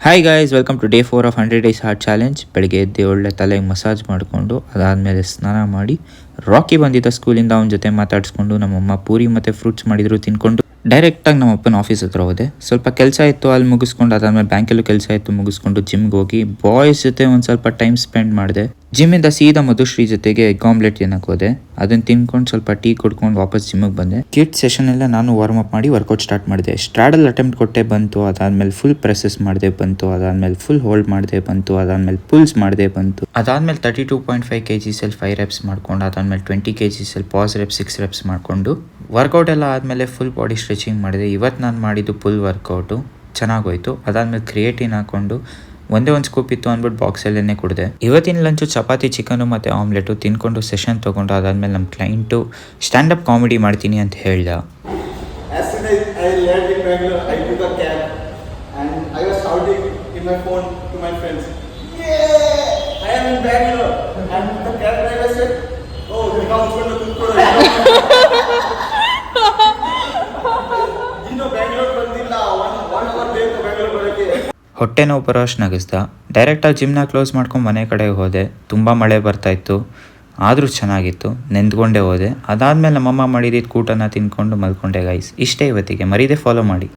Hi guys, welcome to day 4 of 100 days heart challenge. ಬೆಳಗ್ಗೆ ಎದ್ದು ಒಳ್ಳೆ ತಲೆಗೆ ಮಸಾಜ್ ಮಾಡಿಕೊಂಡು ಅದಾದಮೇಲೆ ಸ್ನಾನ ಮಾಡಿ ರಾಕಿ ಬಂದಿದ್ದ ಸ್ಕೂಲಿಂದ ಅವನ ಜೊತೆ ಮಾತಾಡಿಸ್ಕೊಂಡು ನಮ್ಮಮ್ಮ ಪೂರಿ ಮತ್ತು ಫ್ರೂಟ್ಸ್ ಮಾಡಿದ್ರು ತಿನ್ಕೊಂಡು ಡೈರೆಕ್ಟಾಗಿ ನಮ್ಮ ಅಪ್ಪನ ಆಫೀಸ್ ಹತ್ರ ಹೋದೆ. ಸ್ವಲ್ಪ ಕೆಲಸ ಇತ್ತು, ಅಲ್ಲಿ ಮುಗಿಸ್ಕೊಂಡು ಅದಾದಮೇಲೆ ಬ್ಯಾಂಕಲ್ಲೂ ಕೆಲಸ ಇತ್ತು ಮುಗಿಸ್ಕೊಂಡು ಜಿಮ್ಗೆ ಹೋಗಿ ಬಾಯ್ಸ್ ಜೊತೆ ಒಂದು ಸ್ವಲ್ಪ ಟೈಮ್ ಸ್ಪೆಂಡ್ ಮಾಡಿದೆ. ಜಿಮ್ಮಿಂದ ಸೀದಾ ಮಧುಶ್ರೀ ಜೊತೆಗೆ ಎಗ್ ಆಮ್ಲೆಟ್ ತಿನ್ನಕ್ಕೆ ಹೋದೆ. ಅದನ್ನು ತಿನ್ಕೊಂಡು ಸ್ವಲ್ಪ ಟೀ ಕುಡ್ಕೊಂಡು ವಾಪಸ್ ಜಿಮ್ಗೆ ಬಂದೆ. ಕಿಟ್ ಸೆಷನ್ ಎಲ್ಲ ನಾನು ವಾರ್ಮ್ ಅಪ್ ಮಾಡಿ ವರ್ಕೌಟ್ ಸ್ಟಾರ್ಟ್ ಮಾಡಿದೆ. ಸ್ಟ್ರಾಡಲ್ ಅಟೆಂಪ್ಟ್ ಕೊಟ್ಟೆ ಬಂತು, ಅದಾದಮೇಲೆ ಫುಲ್ ಪ್ರೆಸಸ್ ಮಾಡಿದೆ ಬಂತು, ಅದಾದಮೇಲೆ ಫುಲ್ ಹೋಲ್ಡ್ ಮಾಡಿದೆ ಬಂತು, ಅದಾದಮೇಲೆ ಪುಲ್ಸ್ ಮಾಡಿದೆ ಬಂತು, ಅದಾದಮೇಲೆ 32.5 kgs 5 reps ಮಾಡ್ಕೊಂಡು ಅದಾದಮೇಲೆ 20 kgs ಪಾಸ್ ರೆಪ್ಸ್ 6 reps ಮಾಡಿಕೊಂಡು ವರ್ಕೌಟ್ ಎಲ್ಲ ಆದಮೇಲೆ ಫುಲ್ ಬಾಡಿ ಸ್ಟ್ರೆಚಿಂಗ್ ಮಾಡಿದೆ. ಇವತ್ತು ನಾನು ಮಾಡಿದ್ದು ಫುಲ್ ವರ್ಕೌಟು ಚೆನ್ನಾಗೋಯ್ತು. ಅದಾದಮೇಲೆ ಕ್ರಿಯೇಟಿನ್ ಹಾಕ್ಕೊಂಡು ಒಂದೇ ಒಂದು ಸ್ಕೂಪ್ ಇತ್ತು ಅಂದ್ಬಿಟ್ಟು ಬಾಕ್ಸಲ್ಲೇ ಕುಡಿದೆ. ಇವತ್ತಿನ ಲಂಚು ಚಪಾತಿ, ಚಿಕನು ಮತ್ತು ಆಮ್ಲೆಟು ತಿನ್ಕೊಂಡು ಸೆಷನ್ ತೊಗೊಂಡು ಅದಾದಮೇಲೆ ನಮ್ಮ ಕ್ಲೈಂಟು ಸ್ಟ್ಯಾಂಡಪ್ ಕಾಮಿಡಿ ಮಾಡ್ತೀನಿ ಅಂತ ಹೇಳ್ದ. ಹೊಟ್ಟೆ ನೋವು ಬರೋ ಅಷ್ಟು ನಗಿಸ್ದ. ಡೈರೆಕ್ಟಾಗಿ ಜಿಮ್ನ ಕ್ಲೋಸ್ ಮಾಡ್ಕೊಂಡು ಮನೆ ಕಡೆಗೆ ಹೋದೆ. ತುಂಬ ಮಳೆ ಬರ್ತಾಯಿತ್ತು, ಆದರೂ ಚೆನ್ನಾಗಿತ್ತು. ನೆಂದ್ಕೊಂಡೇ ಹೋದೆ. ಅದಾದಮೇಲೆ ನಮ್ಮಮ್ಮ ಮಾಡಿದ್ದು ಕೂಟನ ತಿನ್ಕೊಂಡು ಮಲ್ಕೊಂಡೆ ಗೈಸ್. ಇಷ್ಟೇ ಇವತ್ತಿಗೆ, ಮರೀದೆ ಫಾಲೋ ಮಾಡಿ.